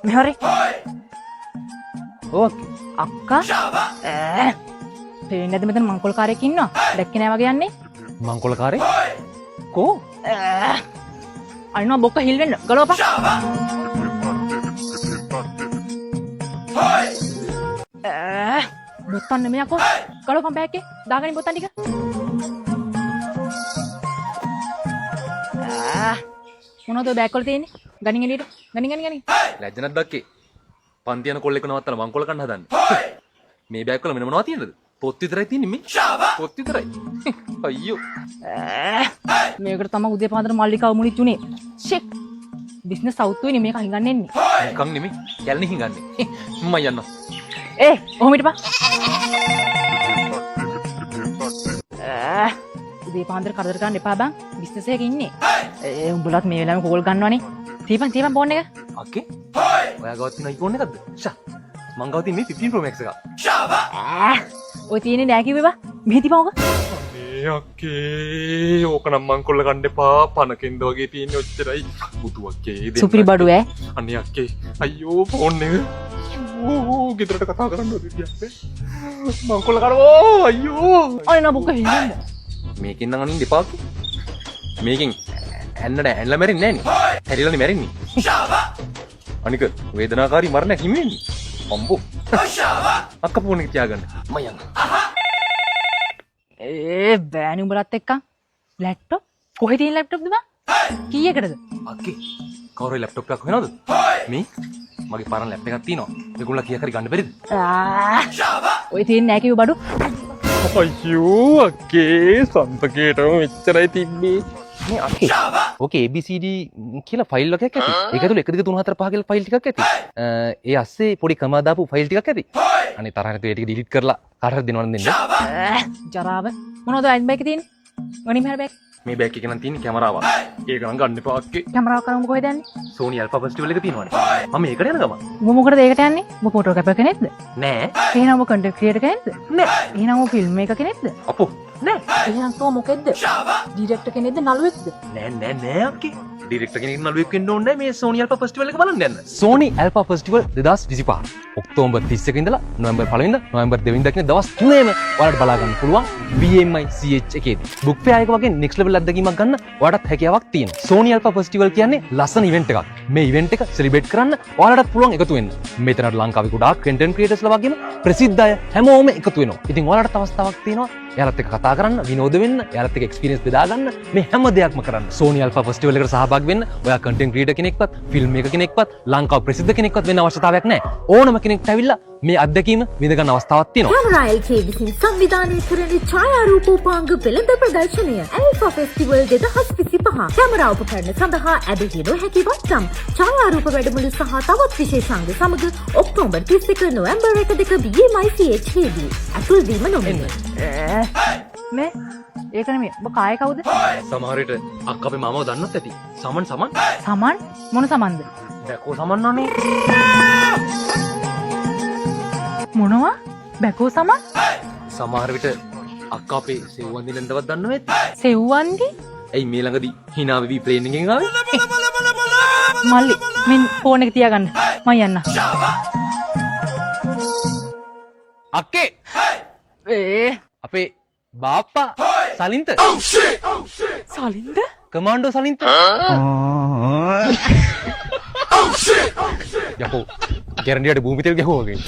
මෙහරි ඕකේ. අක්කා පේන්නේ නැද්ද මෙතන මංකොල්කාරයෙක් ඉන්නවා දැක්කේ නෑ වගේ යන්නේ මංකොල්කාරේ? කෝ? අනිනවා බොක්ක හිල් වෙන්න ගලවපන් බොත්තන් නෙමෙයි අකෝ ගලවපන් බෑග් එකේ දාගනින් බොත්තන් ටික මොනවද බෑග් වල තියෙන්නේ ගනින් එළියට ගනින් ලැජ්ජ නැද්ද අක්කේ? පන්ති යන කොල්ලෙක් නවත්තලා මංකොල කන්න හදන්නේ. මේ බෑග් වල මෙන්න මොනවද තියෙනවද? පොත් විතරයි තියෙන්නේ මේ. පොත් විතරයි. අයියෝ. මේකට තමයි උදේ පාන්දර මල්ලිකාව මුලිච්ච උනේ. ෂෙක්. බිස්නස් අවුත්තුනේ මේක හිඟන්න එන්නේ. නිකන් නෙමෙයි. කැලණි හිඟන්නේ. මම යන්නම්. ඔහොම හිටපන්. උදේ පාන්දර කරදර ගන්න එපා බං. බිස්නස් එකක ඉන්නේ. උඹලත් මේ වෙලාවෙම කෝල් ගන්නවනේ. තීපන් ෆෝන් එක. අක්කේ? ඔයා ගාව තියෙන iPhone එකක්ද? ෂා. මං ගාව තියෙන මේ 15 Pro Max එක. ඔය තියෙන්නේ නෑ කිව්වේ බා. මෙහෙ තිබා ඔක. අනේ අක්කේ. ඕක නම් මං කොල්ල ගන්න එපා. පනකෙන්ද වගේ තියෙන්නේ ඔච්චරයි. බුදු අක්කේ. සුපිරි බඩු ඈ. අනේ අක්කේ. අයියෝ ෆෝන් එක. ඕ ගෙදරට කතා කරන්න ඕනේ කියන්නේ. මං කොල්ල කරවෝ අයියෝ. අනේ නබුක හින්දා. මේකෙන් නම් අනින් දෙපා අක්කේ. මේකෙන් ඇන්නලා මැරෙන්නේ නෑනේ. හැරිලානේ මැරෙන්නේ. අනික වේදනාකාරී මරණයක් හිමි වෙන්නේ. අම්බෝ. අක්ක ෆෝන් එක තියාගන්න. මම යන්න. බෑනි උඹලත් එක්ක. ලැප්ටොප් කොහෙද තියෙන ලැප්ටොප්ද බා? කීයකටද? අක්කේ. කවුරුයි ලැප්ටොප් එකක් හොයනවද? මේ මගේ පරණ ලැප්ටොප් එකක් තියෙනවා. මේගොල්ලෝ කීයක් හරි ගන්න බැරිද? ඔය තියෙන්නේ නෑ කිව්ව බඩු. අයියෝ අක්කේ සම්පකේටම මෙච්චරයි තිබ්බේ. මේ අක්කේ ඕකේ ABCD කියලා ෆයිල් එකක් ඇති. ඒක ඇතුළේ 1 2 3 4 5 කියලා ෆයිල් ටිකක් ඇති. ඒ ASCII පොඩි කමා දාපු ෆයිල් ටිකක් ඇති. අනේ තරහ නැතුව ඒ ටික ඩිලීට් කරලා කාට හරි දෙනවනම් දෙන්න. ජරාව මොනවද අයින් බෑග් එකේ තියෙන්නේ? ගනින් මෙහර බෑග්. මේ බෑග් එකේ නම් තියෙන්නේ කැමරාවක්. ඒක නම් ගන්න එපා අක්කේ. කැමරාව කරමු කොහෙද යන්නේ? Sony Alpha Festival එක තියෙනවනේ. මම ඒකට යන ගමන්. උඹ මොකටද ඒකට යන්නේ? උඹ ෆොටෝ කැපර් කෙනෙක්ද? නෑ. එහෙනම් උඹ කන්ටෙන්ට් ක්‍රියේටර් කෙනෙක්ද? නෑ. එහෙනම් උඹ ෆිල්ම් මේකර් කෙනෙක්ද? අපෝ නෑ. එහෙනම් තෝ මොකෙද්ද? ඩිරෙක්ටර් කෙනෙක්ද නළුවෙක්ද? නෑ අක්කේ. ඩිරෙක්ටර් කෙනෙක් නළුවෙක් වෙන්න ඕනේ නෑ මේ Sony Alpha Festival එක බලන්න යන්න. Sony Alpha Festival 2025. ඔක්තෝබර් 31 ඉඳලා නොවැම්බර් 1 වෙනිදා නොවැම්බර් 2 වෙනිදා කියන දවස් 3ේම ඔයාලට බලා ගන්න පුළුවන් BMI CH එකේදී. බුක් ෆෙයාර් එක වගේ next level අත්දැකීමක් ගන්න ඔයාලට හැකියාවක් තියෙනවා. Sony Alpha Festival කියන්නේ ලස්සන ඉවෙන්ට් එකක්. මේ ඉවෙන්ට් එක සෙලිබ්‍රේට් කරන්න ඔයාලටත් පුළුවන් එකතු වෙන්න. මෙතනට ලංකාවේ ගොඩාක් content creators ලා වගේම ප්‍රසිද්ධ අය හැමෝම එකතු වෙනවා. ඉතින් ඔයාලට අවස්ථාවක් තියෙනවා එයාලත් එක්ක කතා කරන්න, විනෝද වෙන්න, එයාලත් එක්ක එක්ස්පීරියන්ස් බෙදා ගන්න, මේ හැම දෙයක්ම කරන්න. Sony Alpha Festival එකට සහභාගී වෙන්න ඔයා content creator කෙනෙක්වත්, ෆිල්ම් මේකර් කෙනෙක්වත්, ලංකාව ප්‍රසිද්ධ කෙනෙක්වත් වෙන්න අවශ්‍යතාවයක් නැහැ. ඕනම කෙනෙක්ට ඇවිල්ලා මේ අත්දැකීම විඳ ගන්න අවස්ථාවක් තියෙනවා. Camera LK විසින් සංවිධානය කරන ඡායාරූප උපාංග පෙළඹ ප්‍රදර්ශනය Alpha Festival 2025. කැමරා උපකරණ සඳහා ඇදහිය නොහැකි වත්කම්, ඡායාරූප වැඩමුළු සහ තවත් විශේෂාංග සමග ඔක්තෝබර් 31 නොවැම්බර් 1 2 BMI CH දී ඇතුල් වීම නොමිලේ. මේ ඒක නෙමෙයි. ඔබ කාය කවුද? සමහර විට අක්ක අපේ මාමව දන්නත් ඇති. සමන් සමන් මොන සමන්ද? බැකෝ සමන්නානේ. මොනවා? බැකෝ සමන්? සමහර විට අක්ක අපේ සෙව්වන්දි නන්දවත් දන්නව ඇති. සෙව්වන්දි? ඇයි මේ ළඟදී hina වෙවි ප්ලේන් එකෙන් ආවේ? මල්ලි මෙන් ෆෝන් එක තියාගන්න. මම යන්න. අක්කේ අපේ බාප්පා සලින්ත. සලින්ද? කමාන්ඩෝ සලින්ත. යකෝ ගැරන්ඩියට භූමිතෙල් ගැහුවා වගේ.